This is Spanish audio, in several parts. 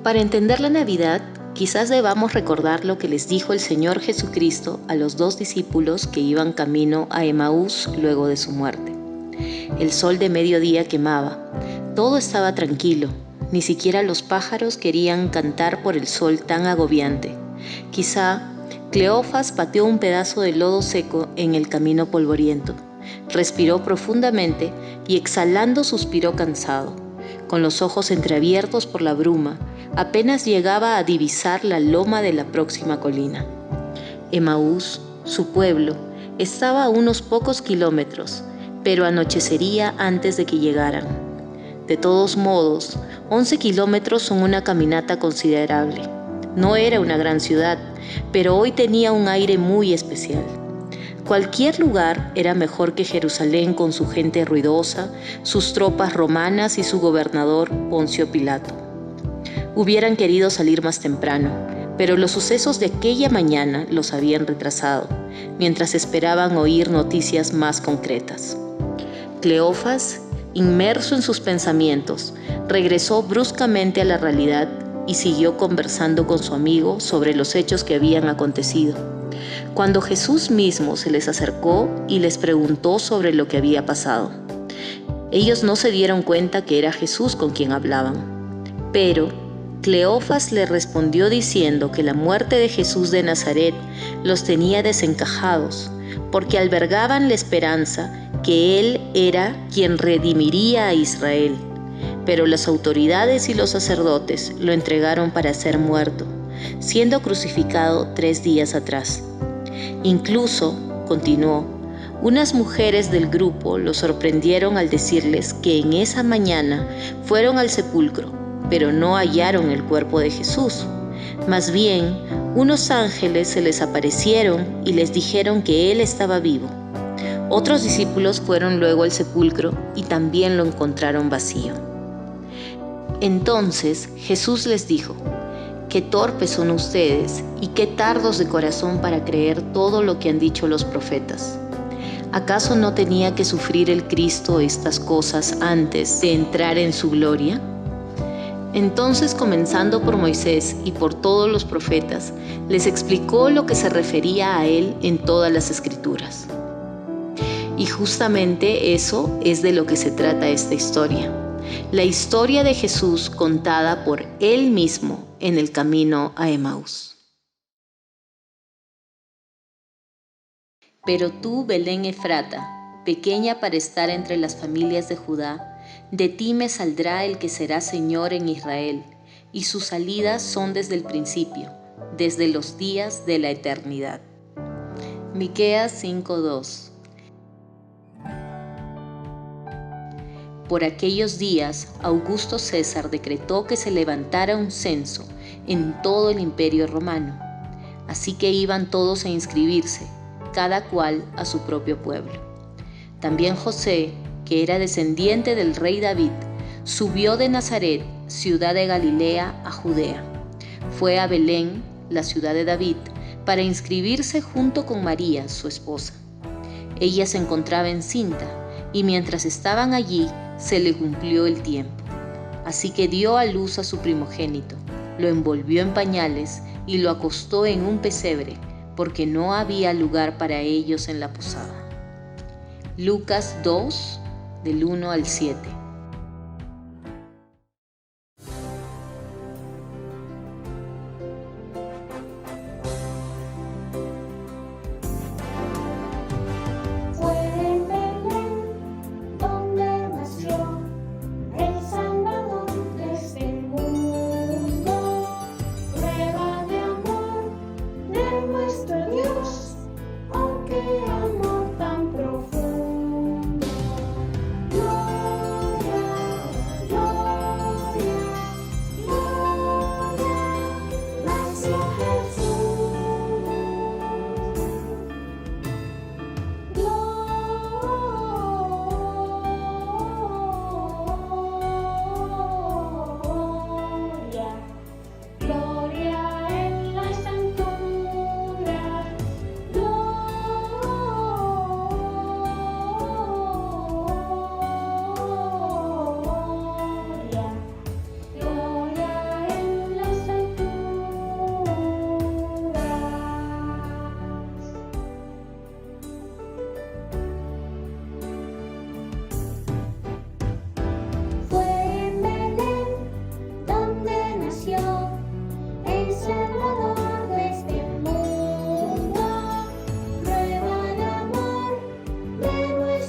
Para entender la Navidad, quizás debamos recordar lo que les dijo el Señor Jesucristo a los 2 discípulos que iban camino a Emaús luego de su muerte. El sol de mediodía quemaba, todo estaba tranquilo, ni siquiera los pájaros querían cantar por el sol tan agobiante. Quizá Cleofas pateó un pedazo de lodo seco en el camino polvoriento, respiró profundamente y exhalando suspiró cansado. Con los ojos entreabiertos por la bruma, apenas llegaba a divisar la loma de la próxima colina. Emaús, su pueblo, estaba a unos pocos kilómetros, pero anochecería antes de que llegaran. De todos modos, 11 kilómetros son una caminata considerable. No era una gran ciudad, pero hoy tenía un aire muy especial. Cualquier lugar era mejor que Jerusalén con su gente ruidosa, sus tropas romanas y su gobernador Poncio Pilato. Hubieran querido salir más temprano, pero los sucesos de aquella mañana los habían retrasado, mientras esperaban oír noticias más concretas. Cleofas, inmerso en sus pensamientos, regresó bruscamente a la realidad y siguió conversando con su amigo sobre los hechos que habían acontecido. Cuando Jesús mismo se les acercó y les preguntó sobre lo que había pasado. Ellos no se dieron cuenta que era Jesús con quien hablaban. Pero Cleofas le respondió diciendo que la muerte de Jesús de Nazaret los tenía desencajados, porque albergaban la esperanza que Él era quien redimiría a Israel. Pero las autoridades y los sacerdotes lo entregaron para ser muerto, siendo crucificado 3 días atrás. Incluso, continuó, unas mujeres del grupo lo sorprendieron al decirles que en esa mañana fueron al sepulcro, pero no hallaron el cuerpo de Jesús. Más bien, unos ángeles se les aparecieron y les dijeron que Él estaba vivo. Otros discípulos fueron luego al sepulcro y también lo encontraron vacío. Entonces Jesús les dijo: «Qué torpes son ustedes y qué tardos de corazón para creer todo lo que han dicho los profetas. ¿Acaso no tenía que sufrir el Cristo estas cosas antes de entrar en su gloria?». Entonces, comenzando por Moisés y por todos los profetas, les explicó lo que se refería a él en todas las Escrituras. Y justamente eso es de lo que se trata esta historia. La historia de Jesús contada por Él mismo en el camino a Emaús. Pero tú, Belén Efrata, pequeña para estar entre las familias de Judá, de ti me saldrá el que será Señor en Israel, y sus salidas son desde el principio, desde los días de la eternidad. Miqueas 5:2. Por aquellos días, Augusto César decretó que se levantara un censo en todo el Imperio Romano. Así que iban todos a inscribirse, cada cual a su propio pueblo. También José, que era descendiente del rey David, subió de Nazaret, ciudad de Galilea, a Judea. Fue a Belén, la ciudad de David, para inscribirse junto con María, su esposa. Ella se encontraba encinta, y mientras estaban allí, se le cumplió el tiempo. Así que dio a luz a su primogénito, lo envolvió en pañales y lo acostó en un pesebre, porque no había lugar para ellos en la posada. Lucas 2, del 1 al 7.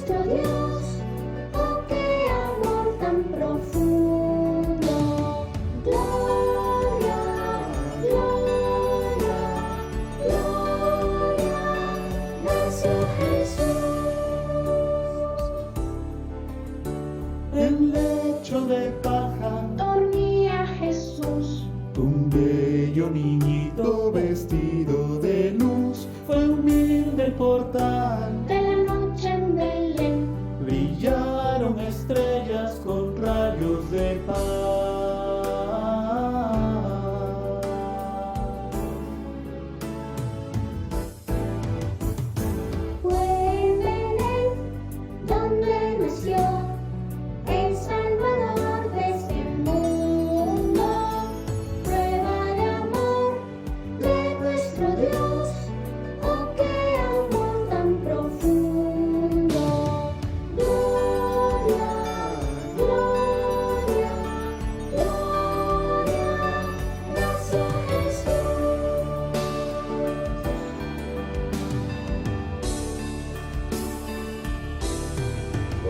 nuestro Dios, oh qué amor tan profundo. Gloria, gloria, gloria, nació Jesús. En lecho de paja Dormía Jesús, un bello niñito vestido de luz. Fue humilde el portal, de la noche en Belén, brillaron estrellas con rayos de paz. fue en Belén donde nació el Salvador de este mundo. Prueba de amor de nuestro Dios, oh qué amor tan profundo. Gloria, gloria, gloria, nació Jesús.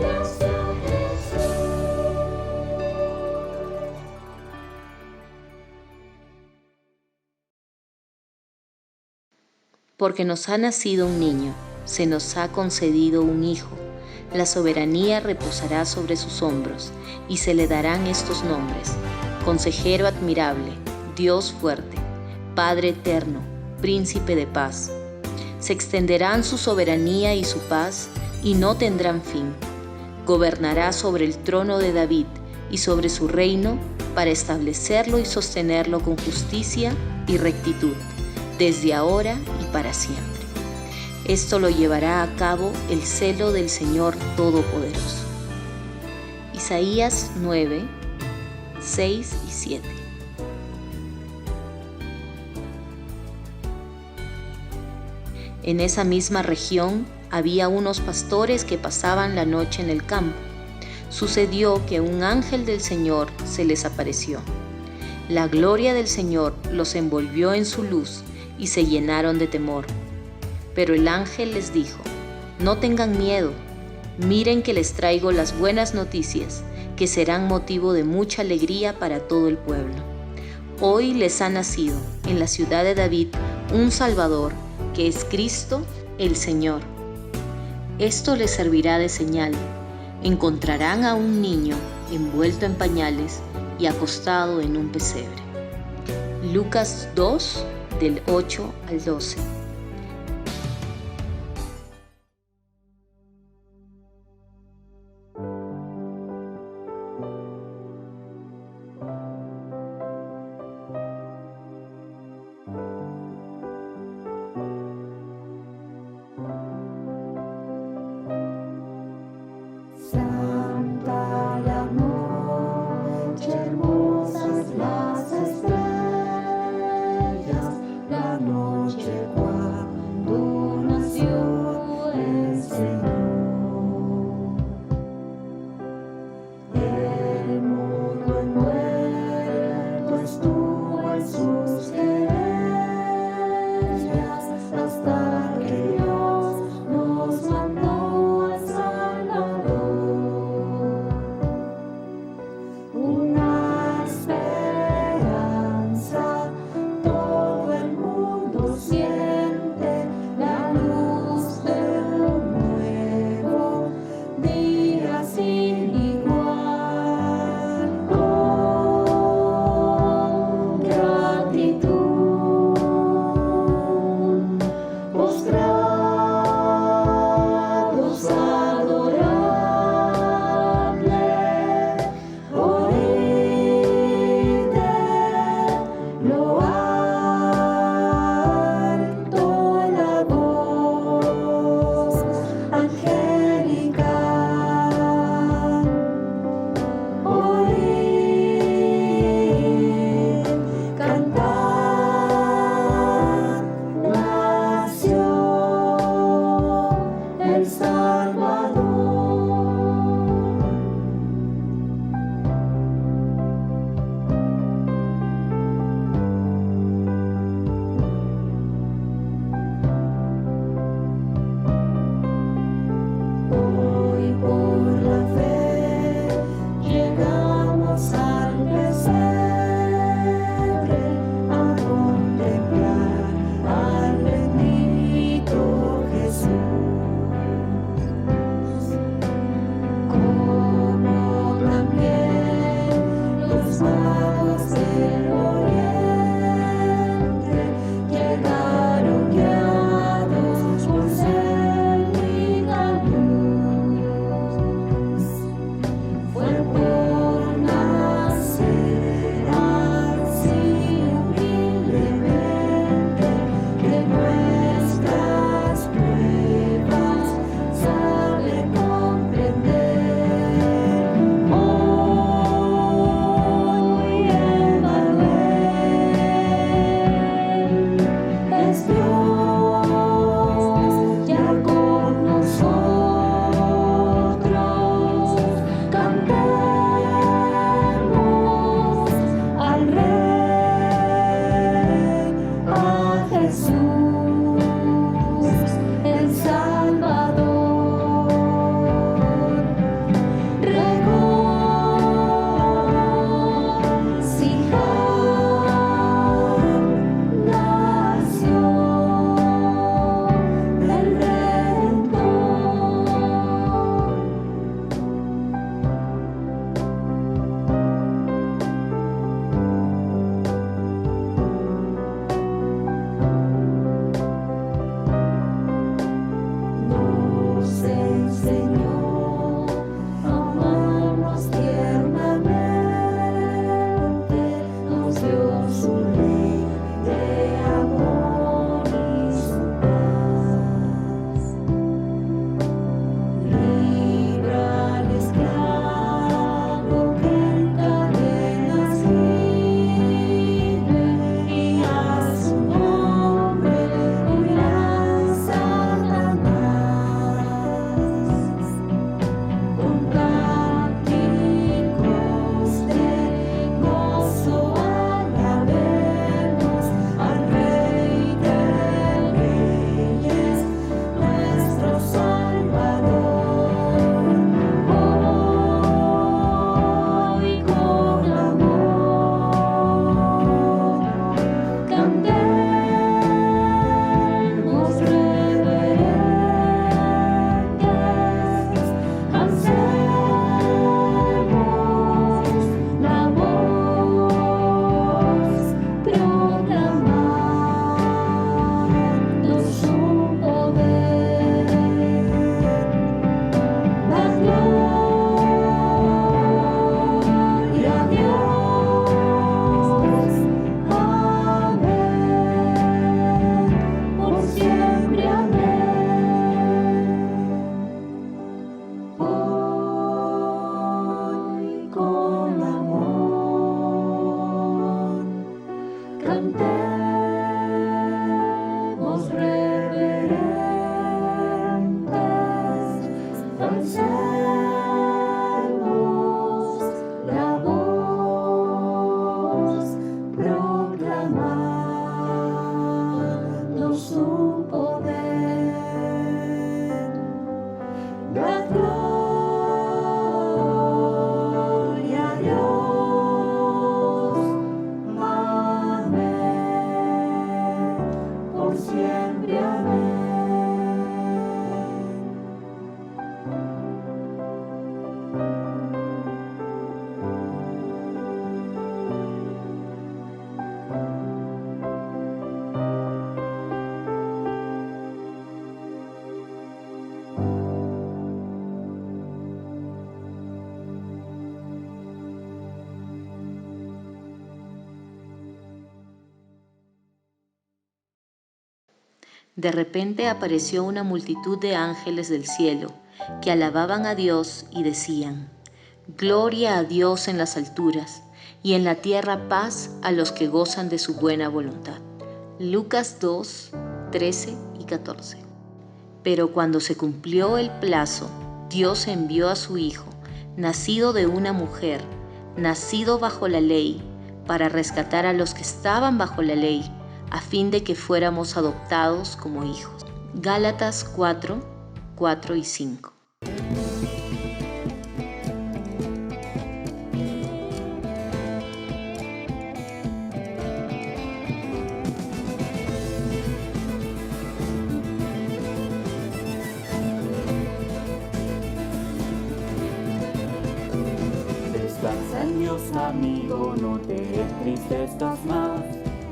Nació Jesús. Porque nos ha nacido un niño, se nos ha concedido un hijo. La soberanía reposará sobre sus hombros, y se le darán estos nombres: Consejero admirable, Dios fuerte, Padre eterno, Príncipe de paz. Se extenderán su soberanía y su paz, y no tendrán fin. Gobernará sobre el trono de David y sobre su reino, para establecerlo y sostenerlo con justicia y rectitud, desde ahora y para siempre. Esto lo llevará a cabo el celo del Señor Todopoderoso. Isaías 9, 6 y 7. En esa misma región había unos pastores que pasaban la noche en el campo. Sucedió que un ángel del Señor se les apareció. La gloria del Señor los envolvió en su luz y se llenaron de temor. Pero el ángel les dijo: no tengan miedo, miren que les traigo las buenas noticias, que serán motivo de mucha alegría para todo el pueblo. Hoy les ha nacido en la ciudad de David un Salvador, que es Cristo el Señor. Esto les servirá de señal: encontrarán a un niño envuelto en pañales y acostado en un pesebre. Lucas 2, del 8 al 12. Santa la noche, hermosas las estrellas, la noche cuando alcemos la voz, proclamando su poder. La gloria a Dios, amén, por siempre amén. De repente apareció una multitud de ángeles del cielo, que alababan a Dios y decían: Gloria a Dios en las alturas, y en la tierra paz a los que gozan de su buena voluntad. Lucas 2, 13 y 14. Pero cuando se cumplió el plazo, Dios envió a su Hijo, nacido de una mujer, nacido bajo la ley, para rescatar a los que estaban bajo la ley, a fin de que fuéramos adoptados como hijos. Gálatas 4, 4 y 5. Descansa en Dios, amigo, no te entristezcas más,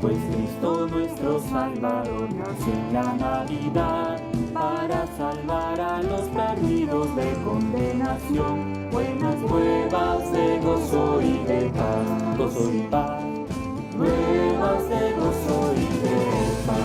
pues Cristo nuestro Salvador nació en la Navidad para salvar a los perdidos de condenación. Buenas nuevas de gozo y de paz, gozo y paz, nuevas de gozo y de paz.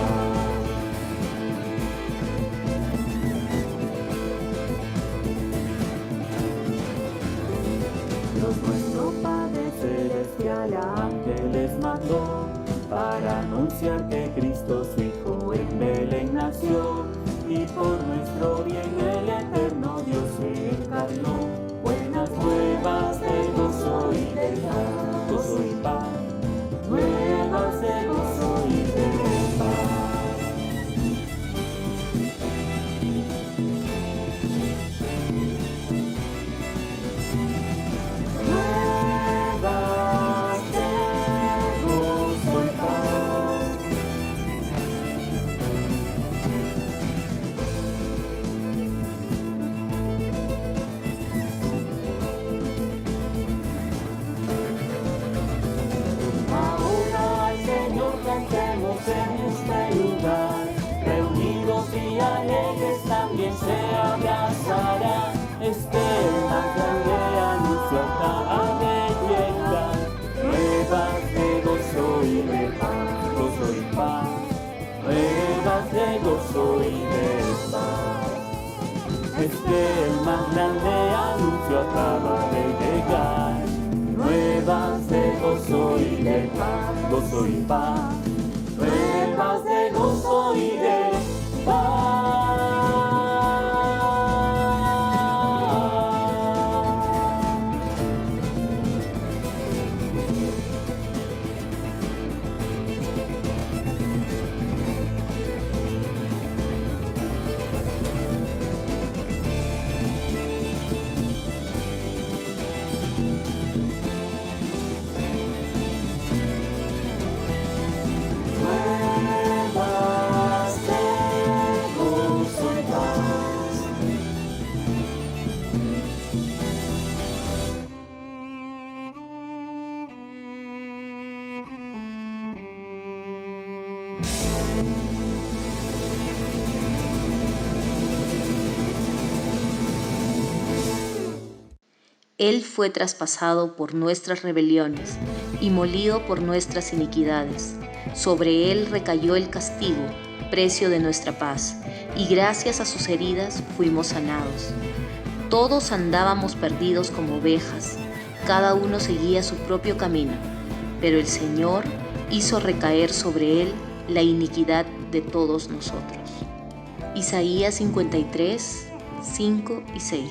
Dios nuestro Padre Celestial a ángeles mandó para anunciar que Cristo su Hijo en Belén nació, y por nuestro bien el eterno Dios se encarnó. Buenas nuevas de gozo y de paz, gozo y paz, nuevas de gozo y de paz. Cantemos en este lugar, reunidos y alegres también se abrazarán. Más grande anuncio acaba de llegar, nuevas de gozo y de paz, gozo y paz, nuevas de gozo y de paz. El más grande anuncio acaba de llegar, nuevas de gozo y de paz, gozo y paz, nuevas de gozo y de paz. Él fue traspasado por nuestras rebeliones y molido por nuestras iniquidades. Sobre él recayó el castigo, precio de nuestra paz, y gracias a sus heridas fuimos sanados. Todos andábamos perdidos como ovejas, cada uno seguía su propio camino, pero el Señor hizo recaer sobre él la iniquidad de todos nosotros. Isaías 53, 5 y 6.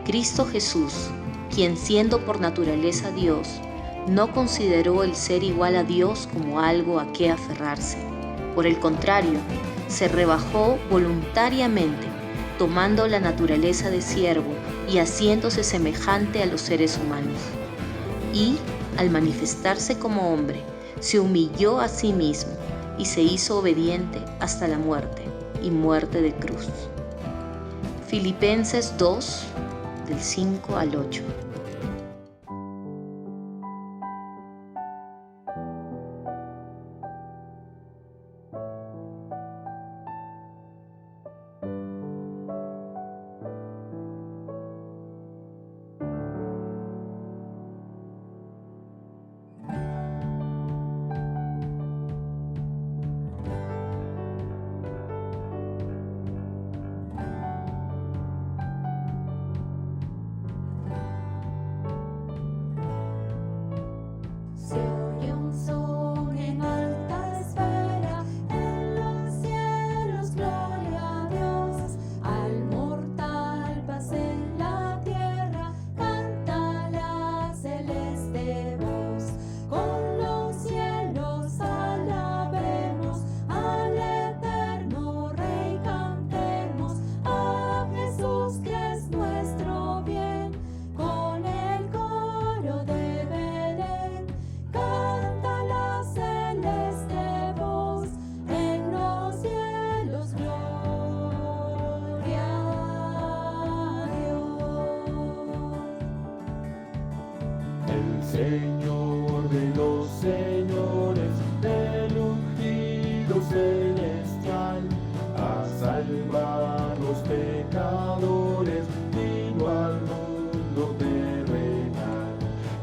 Cristo Jesús, quien siendo por naturaleza Dios, no consideró el ser igual a Dios como algo a qué aferrarse. Por el contrario, se rebajó voluntariamente, tomando la naturaleza de siervo y haciéndose semejante a los seres humanos. Y, al manifestarse como hombre, se humilló a sí mismo y se hizo obediente hasta la muerte, y muerte de cruz. Filipenses 2, del 5 al 8. Se oye un son en alta esfera, en los cielos, gloria a Dios. Al mortal paz en la tierra, canta la celeste voz. Con los cielos alabemos al eterno Rey, cantemos a Jesús que es nuestro bien. Con el coro de Belén canta la celeste voz, en los cielos gloria a Dios. El Señor de los señores, el ungido celestial, a salvar los pecadores, vino al mundo terrenal.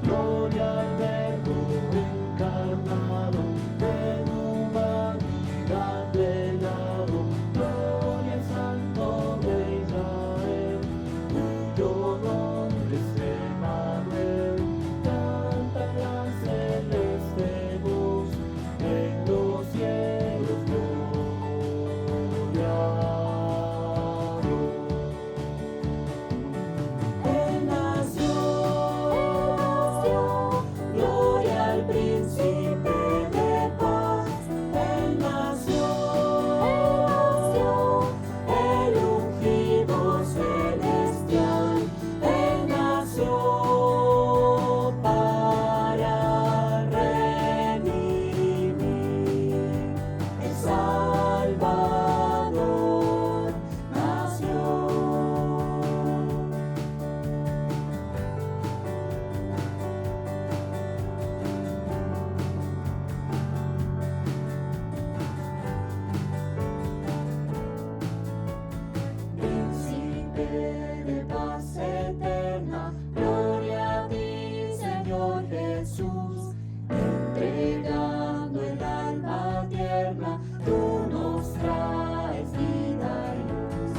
Gloria al Verbo encarnado, en humanidad velado. Gloria al Santo de Israel, cuyo nombre es Emmanuel. Canta la celeste voz, en los cielos gloria a Dios. Él nació, gloria al príncipe de paz. Él nació, el ungido celestial. Él nació para redimir. El Salvador nació. Príncipe de paz eterna, gloria a ti, Señor Jesús. Entregando el alma tierna, tú nos traes vida y luz.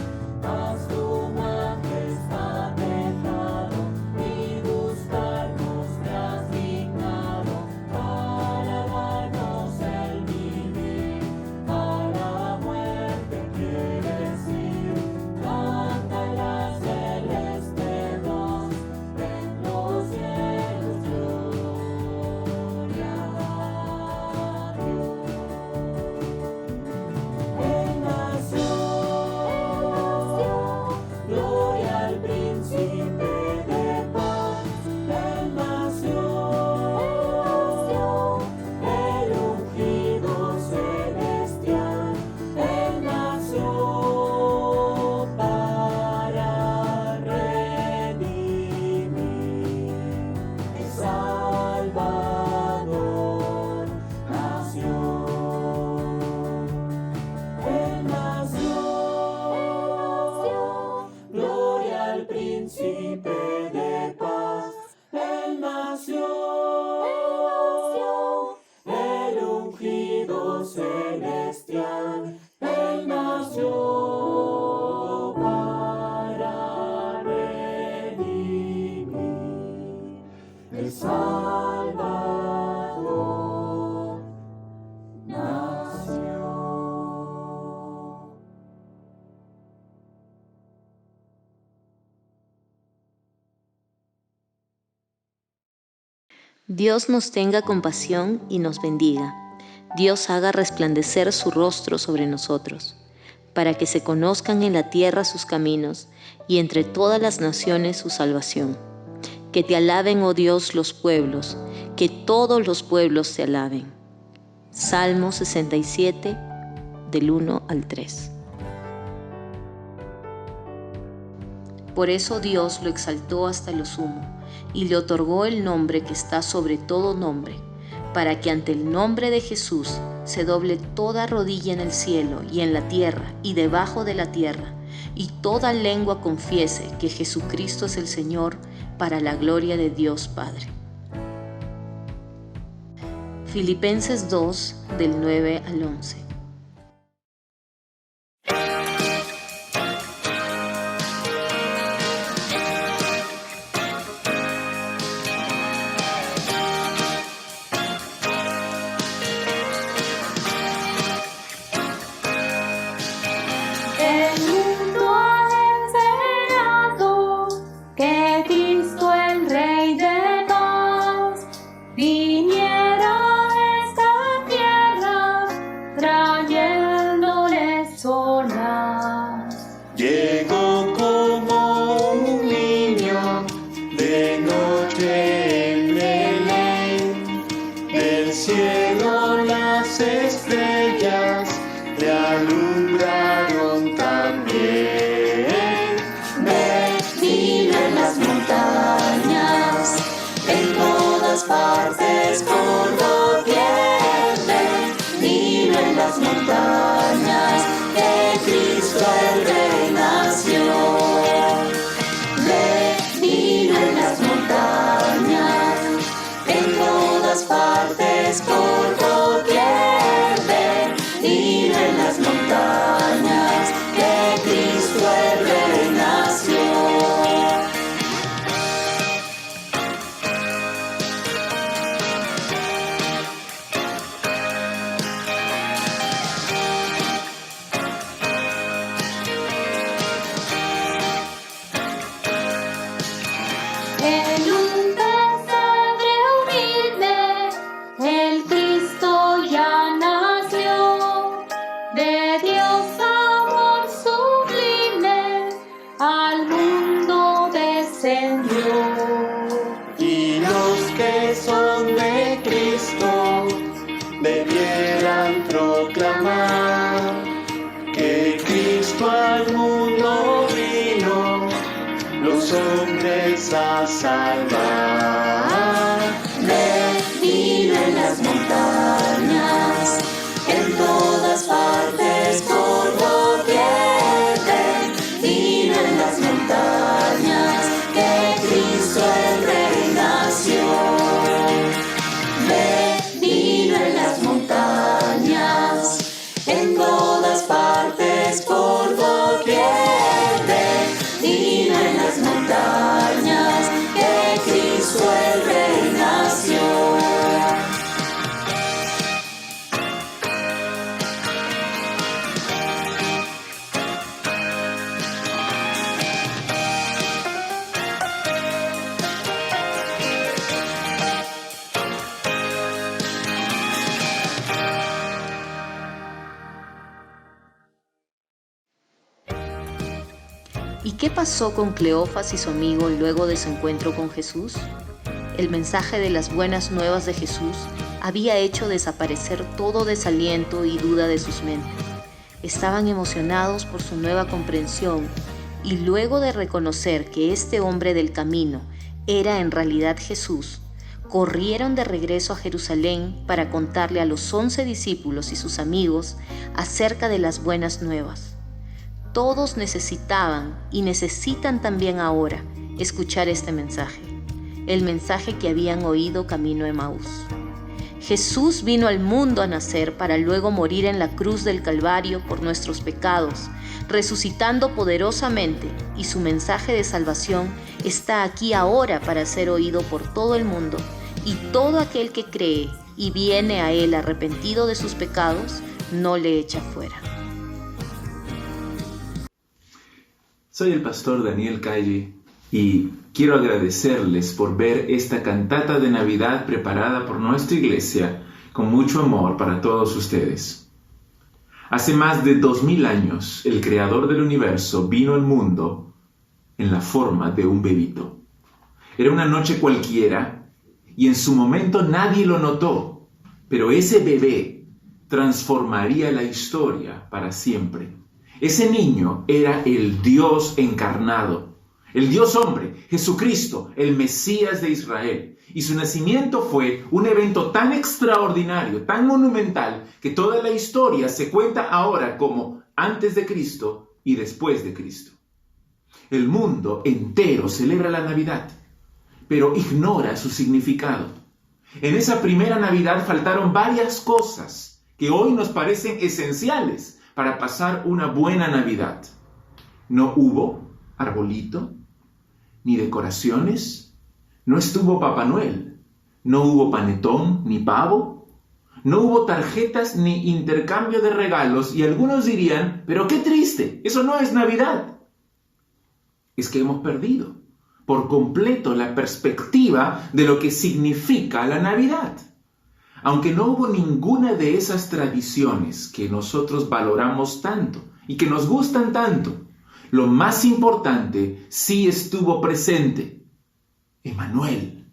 Mas tu majestad dejado y buscarnos te has dignado, para darnos el vivir. A la muerte quieres ir. Canta la celeste voz, en los cielos gloria a Dios. Él nació, gloria al príncipe de paz. Él nació, el ungido celestial. Él nació para redimir. El Salvador nació. Él nació, gloria al príncipe de paz. Él nació, el ungido celestial. Él nació para redimir. El Salvador nació. Dios nos tenga compasión y nos bendiga. Dios haga resplandecer su rostro sobre nosotros, para que se conozcan en la tierra sus caminos y entre todas las naciones su salvación. Que te alaben, oh Dios, los pueblos, que todos los pueblos te alaben. Salmo 67, del 1 al 3. Por eso Dios lo exaltó hasta lo sumo y le otorgó el nombre que está sobre todo nombre, para que ante el nombre de Jesús se doble toda rodilla en el cielo y en la tierra y debajo de la tierra, y toda lengua confiese que Jesucristo es el Señor, para la gloria de Dios Padre. Filipenses 2, del 9 al 11. El mundo ha enseñado que Cristo, el Rey de paz, viniera a esta tierra trayéndoles olas. Llegó como un niño de noche en Belén, del cielo las estrellas le alumbraron también. Vino en las montañas, en todas partes por doquier. Vino en las montañas, que Cristo el Rey nació. Vino en las montañas, en todas partes por doquier. Vino en las montañas, que Cristo el Rey nació. En un pesebre humilde, el Cristo ya nació. De Dios amor sublime, al mundo descendió. Y los que son de Cristo debieran proclamar que Cristo al mundo vino, los hombres a salvar. Vino en las montañas, en todas partes por doquier. Vino en las montañas, que Cristo el Rey nació. Vino en las montañas, en todas partes por doquier. Vino en las montañas, que Cristo el Rey nació. ¿Y qué pasó con Cleofas y su amigo luego de su encuentro con Jesús? El mensaje de las buenas nuevas de Jesús había hecho desaparecer todo desaliento y duda de sus mentes. Estaban emocionados por su nueva comprensión y luego de reconocer que este hombre del camino era en realidad Jesús, corrieron de regreso a Jerusalén para contarle a los 11 discípulos y sus amigos acerca de las buenas nuevas. Todos necesitaban y necesitan también ahora escuchar este mensaje, el mensaje que habían oído camino a Emaús. Jesús vino al mundo a nacer para luego morir en la cruz del Calvario por nuestros pecados, resucitando poderosamente, y su mensaje de salvación está aquí ahora para ser oído por todo el mundo, y todo aquel que cree y viene a Él arrepentido de sus pecados, no le echa fuera. Soy el pastor Daniel Calle Y quiero agradecerles por ver esta cantata de Navidad preparada por nuestra iglesia con mucho amor para todos ustedes. Hace más de 2000 años, el creador del universo vino al mundo en la forma de un bebito. Era una noche cualquiera y en su momento nadie lo notó, pero ese bebé transformaría la historia para siempre. Ese niño era el Dios encarnado, el Dios hombre, Jesucristo, el Mesías de Israel. Y su nacimiento fue un evento tan extraordinario, tan monumental, que toda la historia se cuenta ahora como antes de Cristo y después de Cristo. El mundo entero celebra la Navidad, pero ignora su significado. En esa primera Navidad faltaron varias cosas que hoy nos parecen esenciales para pasar una buena Navidad. No hubo arbolito, ni decoraciones, no estuvo Papá Noel, no hubo panetón ni pavo, no hubo tarjetas ni intercambio de regalos, y algunos dirían, pero qué triste, eso no es Navidad. Es que hemos perdido por completo la perspectiva de lo que significa la Navidad. Aunque no hubo ninguna de esas tradiciones que nosotros valoramos tanto y que nos gustan tanto, lo más importante sí estuvo presente. Emmanuel,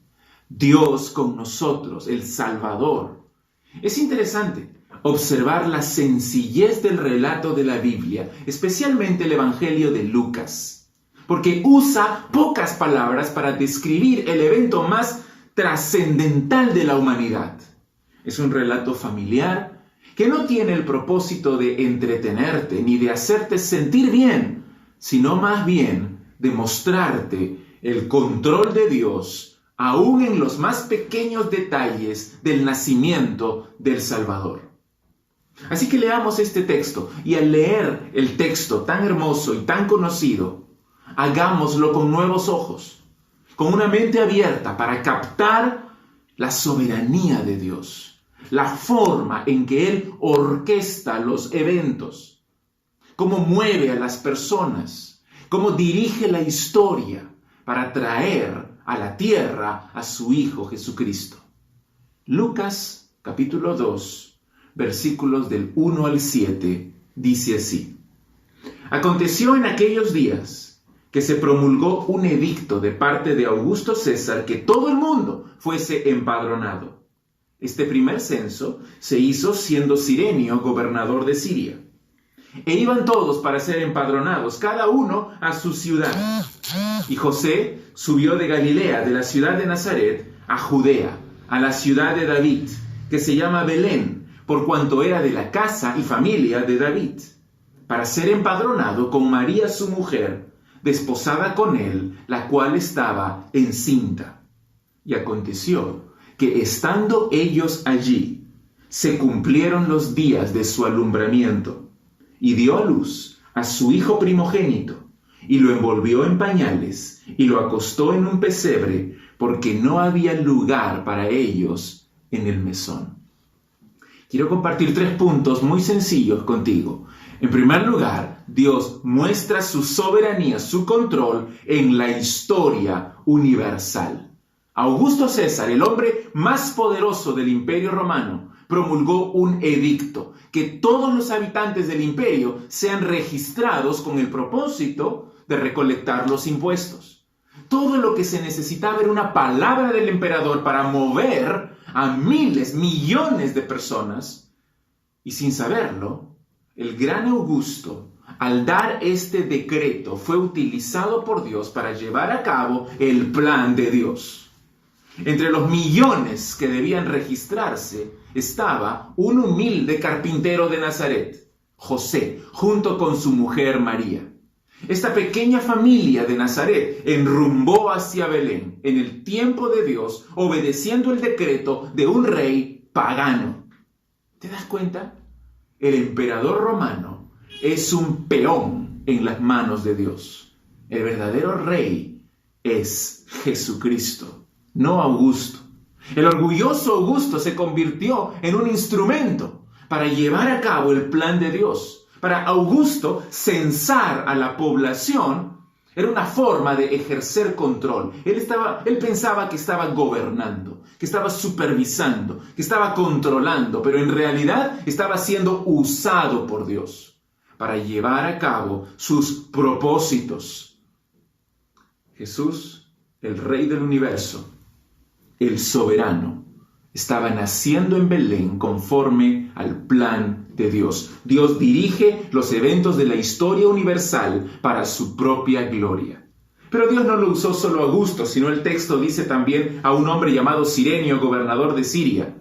Dios con nosotros, el Salvador. Es interesante observar la sencillez del relato de la Biblia, especialmente el Evangelio de Lucas, porque usa pocas palabras para describir el evento más trascendental de la humanidad. Es un relato familiar que no tiene el propósito de entretenerte ni de hacerte sentir bien, sino más bien de mostrarte el control de Dios, aún en los más pequeños detalles del nacimiento del Salvador. Así que leamos este texto, y al leer el texto tan hermoso y tan conocido, hagámoslo con nuevos ojos, con una mente abierta para captar la soberanía de Dios, la forma en que Él orquesta los eventos, cómo mueve a las personas, cómo dirige la historia para traer a la tierra a su Hijo Jesucristo. Lucas capítulo 2, versículos del 1 al 7, dice así: Aconteció en aquellos días que se promulgó un edicto de parte de Augusto César que todo el mundo fuese empadronado. Este primer censo se hizo siendo Cirenio gobernador de Siria. E iban todos para ser empadronados, cada uno a su ciudad. Y José subió de Galilea, de la ciudad de Nazaret, a Judea, a la ciudad de David, que se llama Belén, por cuanto era de la casa y familia de David, para ser empadronado con María su mujer, desposada con él, la cual estaba encinta. Y aconteció que estando ellos allí, se cumplieron los días de su alumbramiento, y dio a luz a su hijo primogénito, y lo envolvió en pañales, y lo acostó en un pesebre, porque no había lugar para ellos en el mesón. Quiero compartir 3 puntos muy sencillos contigo. En primer lugar, Dios muestra su soberanía, su control en la historia universal. Augusto César, el hombre más poderoso del Imperio Romano, promulgó un edicto, que todos los habitantes del imperio sean registrados con el propósito de recolectar los impuestos. Todo lo que se necesitaba era una palabra del emperador para mover a miles, millones de personas, y sin saberlo, el gran Augusto, al dar este decreto, fue utilizado por Dios para llevar a cabo el plan de Dios. Entre los millones que debían registrarse estaba un humilde carpintero de Nazaret, José, junto con su mujer María. Esta pequeña familia de Nazaret enrumbó hacia Belén en el tiempo de Dios, obedeciendo el decreto de un rey pagano. ¿Te das cuenta? El emperador romano es un peón en las manos de Dios. El verdadero rey es Jesucristo, no Augusto. El orgulloso Augusto se convirtió en un instrumento para llevar a cabo el plan de Dios. Para Augusto, censar a la población Era una forma de ejercer control. Él pensaba que estaba gobernando, que estaba supervisando, que estaba controlando, pero en realidad estaba siendo usado por Dios para llevar a cabo sus propósitos. Jesús, el Rey del universo, el soberano, estaba naciendo en Belén conforme al plan de Dios. Dios dirige los eventos de la historia universal para su propia gloria. Pero Dios no lo usó solo a Augusto, sino el texto dice también a un hombre llamado Cirenio, gobernador de Siria.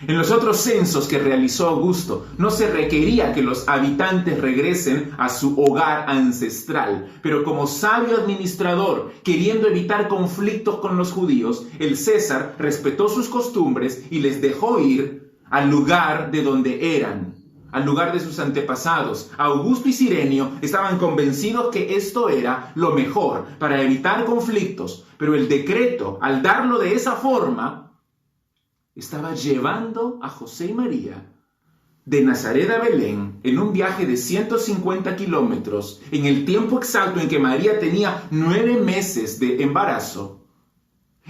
En los otros censos que realizó Augusto, no se requería que los habitantes regresen a su hogar ancestral, pero como sabio administrador, queriendo evitar conflictos con los judíos, el César respetó sus costumbres y les dejó ir al lugar de donde eran, al lugar de sus antepasados. Augusto y Cirenio estaban convencidos que esto era lo mejor para evitar conflictos, pero el decreto, al darlo de esa forma, estaba llevando a José y María de Nazaret a Belén en un viaje de 150 kilómetros, en el tiempo exacto en que María tenía 9 meses de embarazo.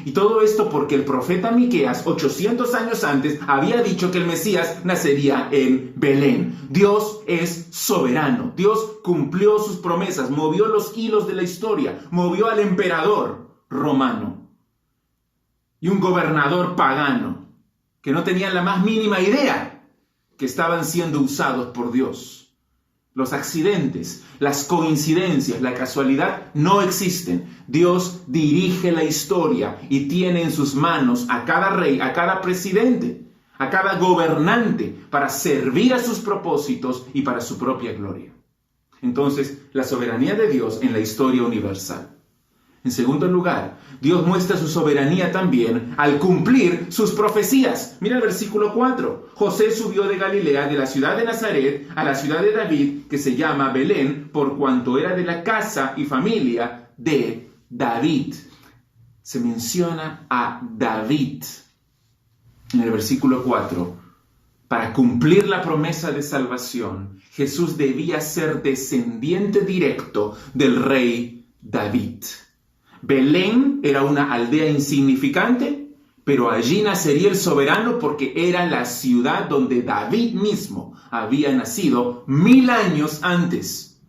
Y todo esto porque el profeta Miqueas, 800 años antes, había dicho que el Mesías nacería en Belén. Dios es soberano. Dios cumplió sus promesas, movió los hilos de la historia, movió al emperador romano y un gobernador pagano que no tenían la más mínima idea que estaban siendo usados por Dios. Los accidentes, las coincidencias, la casualidad no existen. Dios dirige la historia y tiene en sus manos a cada rey, a cada presidente, a cada gobernante para servir a sus propósitos y para su propia gloria. Entonces, la soberanía de Dios en la historia universal. En segundo lugar, Dios muestra su soberanía también al cumplir sus profecías. Mira el versículo 4. José subió de Galilea, de la ciudad de Nazaret, a la ciudad de David, que se llama Belén, por cuanto era de la casa y familia de David. Se menciona a David en el versículo 4. Para cumplir la promesa de salvación, Jesús debía ser descendiente directo del rey David. Belén era una aldea insignificante, pero allí nacería el soberano porque era la ciudad donde David mismo había nacido 1000 años antes.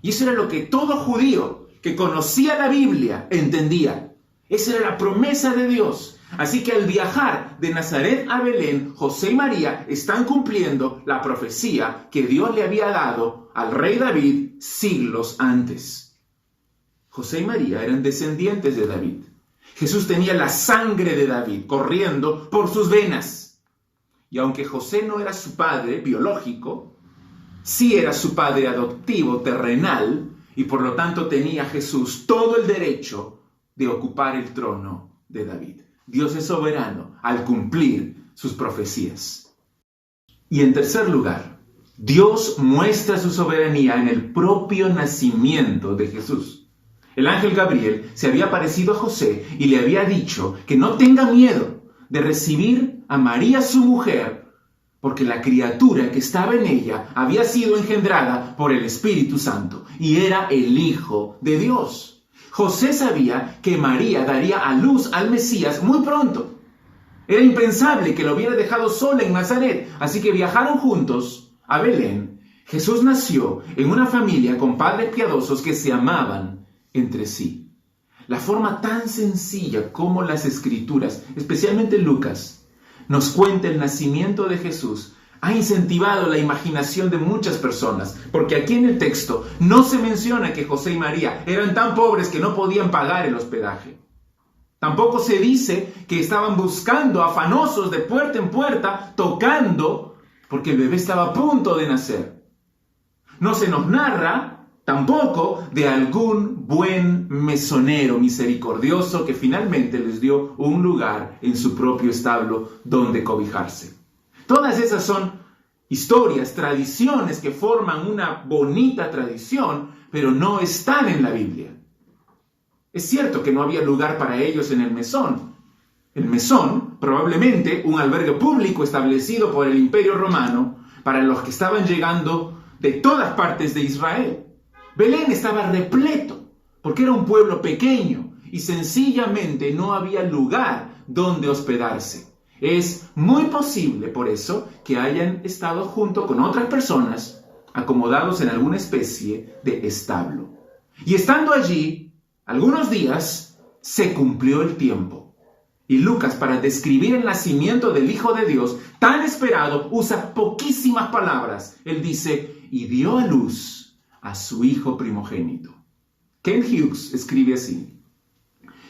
Y eso era lo que todo judío que conocía la Biblia entendía. Esa era la promesa de Dios. Así que al viajar de Nazaret a Belén, José y María están cumpliendo la profecía que Dios le había dado al rey David siglos antes. José y María eran descendientes de David. Jesús tenía la sangre de David corriendo por sus venas. Y aunque José no era su padre biológico, sí era su padre adoptivo terrenal, y por lo tanto tenía Jesús todo el derecho de ocupar el trono de David. Dios es soberano al cumplir sus profecías. Y en tercer lugar, Dios muestra su soberanía en el propio nacimiento de Jesús. El ángel Gabriel se había aparecido a José y le había dicho que no tenga miedo de recibir a María su mujer, porque la criatura que estaba en ella había sido engendrada por el Espíritu Santo y era el Hijo de Dios. José sabía que María daría a luz al Mesías muy pronto. Era impensable que lo hubiera dejado sola en Nazaret, así que viajaron juntos a Belén. Jesús nació en una familia con padres piadosos que se amaban entre sí. La forma tan sencilla como las Escrituras, especialmente Lucas, nos cuenta el nacimiento de Jesús, ha incentivado la imaginación de muchas personas, porque aquí en el texto no se menciona que José y María eran tan pobres que no podían pagar el hospedaje. Tampoco se dice que estaban buscando afanosos de puerta en puerta, tocando, porque el bebé estaba a punto de nacer. No se nos narra tampoco de algún buen mesonero misericordioso que finalmente les dio un lugar en su propio establo donde cobijarse. Todas esas son historias, tradiciones que forman una bonita tradición, pero no están en la Biblia. Es cierto que no había lugar para ellos en el mesón. El mesón, probablemente un albergue público establecido por el Imperio Romano para los que estaban llegando de todas partes de Israel. Belén estaba repleto porque era un pueblo pequeño y sencillamente no había lugar donde hospedarse. Es muy posible, por eso, que hayan estado junto con otras personas acomodados en alguna especie de establo. Y estando allí, algunos días, se cumplió el tiempo. Y Lucas, para describir el nacimiento del Hijo de Dios, tan esperado, usa poquísimas palabras. Él dice, y dio a luz a su hijo primogénito. Ken Hughes escribe así: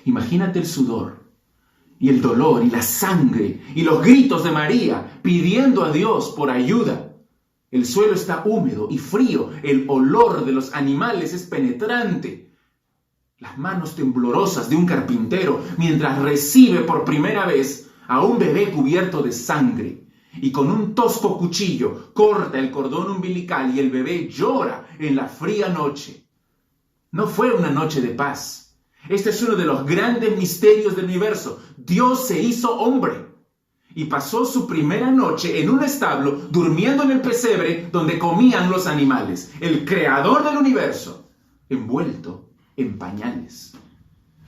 imagínate el sudor y el dolor y la sangre y los gritos de María pidiendo a Dios por ayuda. El suelo está húmedo y frío, el olor de los animales es penetrante. Las manos temblorosas de un carpintero mientras recibe por primera vez a un bebé cubierto de sangre y con un tosco cuchillo corta el cordón umbilical y el bebé llora en la fría noche. No fue una noche de paz. Este es uno de los grandes misterios del universo. Dios se hizo hombre y pasó su primera noche en un establo durmiendo en el pesebre donde comían los animales. El creador del universo, envuelto en pañales.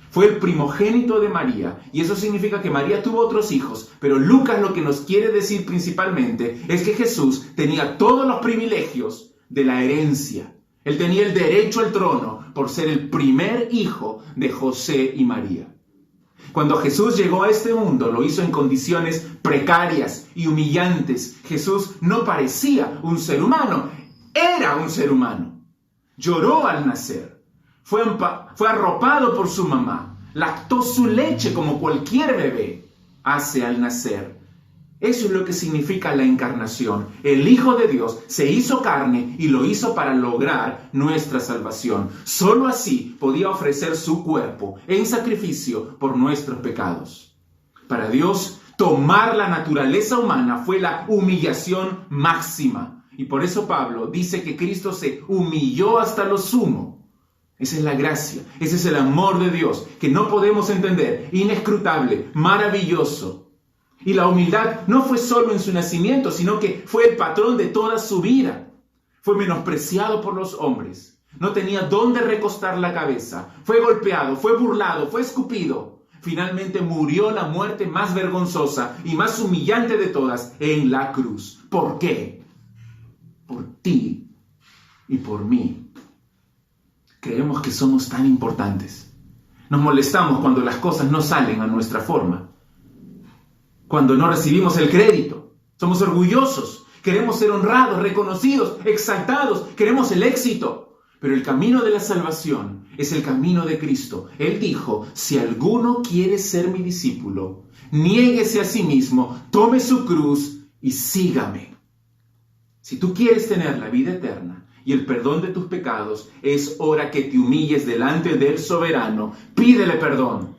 Fue el primogénito de María, y eso significa que María tuvo otros hijos, pero Lucas lo que nos quiere decir principalmente es que Jesús tenía todos los privilegios de la herencia. Él tenía el derecho al trono por ser el primer hijo de José y María. Cuando Jesús llegó a este mundo, lo hizo en condiciones precarias y humillantes. Jesús no parecía un ser humano, era un ser humano. Lloró al nacer. Fue arropado por su mamá, lactó su leche como cualquier bebé hace al nacer. Eso es lo que significa la encarnación. El Hijo de Dios se hizo carne y lo hizo para lograr nuestra salvación. Solo así podía ofrecer su cuerpo en sacrificio por nuestros pecados. Para Dios, tomar la naturaleza humana fue la humillación máxima. Y por eso Pablo dice que Cristo se humilló hasta lo sumo. Esa es la gracia, ese es el amor de Dios, que no podemos entender, inescrutable, maravilloso. Y la humildad no fue solo en su nacimiento, sino que fue el patrón de toda su vida. Fue menospreciado por los hombres, no tenía dónde recostar la cabeza, fue golpeado, fue burlado, fue escupido. Finalmente murió la muerte más vergonzosa y más humillante de todas en la cruz. ¿Por qué? Por ti y por mí. Creemos que somos tan importantes. Nos molestamos cuando las cosas no salen a nuestra forma. Cuando no recibimos el crédito. Somos orgullosos. Queremos ser honrados, reconocidos, exaltados. Queremos el éxito. Pero el camino de la salvación es el camino de Cristo. Él dijo, si alguno quiere ser mi discípulo, niéguese a sí mismo, tome su cruz y sígame. Si tú quieres tener la vida eterna y el perdón de tus pecados, es hora que te humilles delante del soberano. Pídele perdón.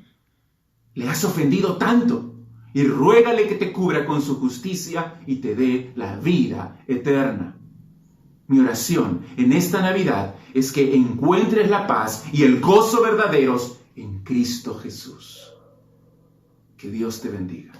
Le has ofendido tanto y ruégale que te cubra con su justicia y te dé la vida eterna. Mi oración en esta Navidad es que encuentres la paz y el gozo verdaderos en Cristo Jesús. Que Dios te bendiga.